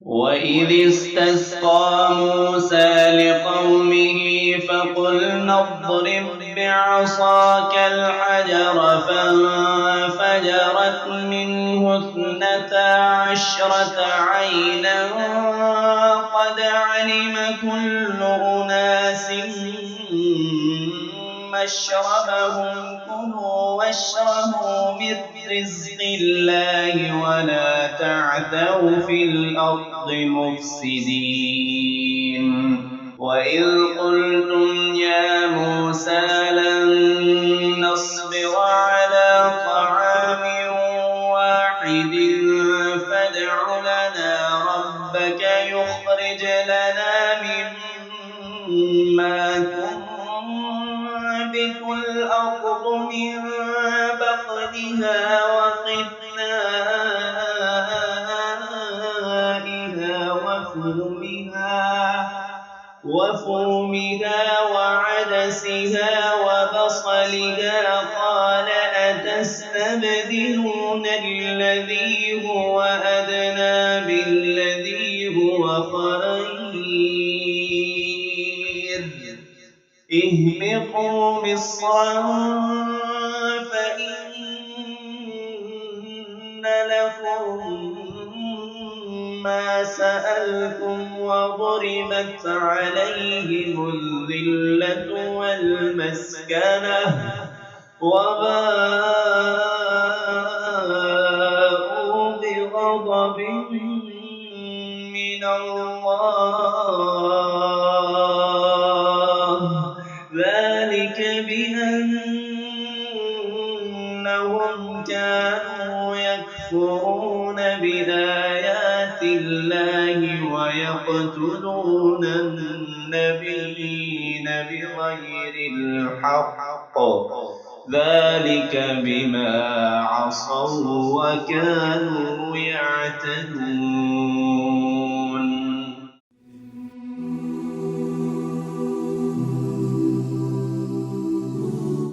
وإذ استسقى موسى لقومه فقلنا اضرب بعصاك الحجر فانفجرت منه 12 عينا قد علم كل أناس مشربهم كلوا واشربوا من رزق الله ولا تعثوا في الأرض مفسدين وإذ قلتم يا موسى لن نصبر على طعام واحد فادع لنا ربك يخرج لنا مما تنبت الأرض من بقلها وقثائها وفومها وعدسها وبصلها قال أتستبدلون الذي هو أدنى بالذي هو خير اهبطوا مصرا فإن لكم ما سألتم وضربت عليهم الذلة والمسكنة وباءوا بغضب من الله ذلك بأنهم كانوا يكفرون بآيات الله ويقتلون النبيين بغير الحق ذلك بما عصوا وكانوا يعتدون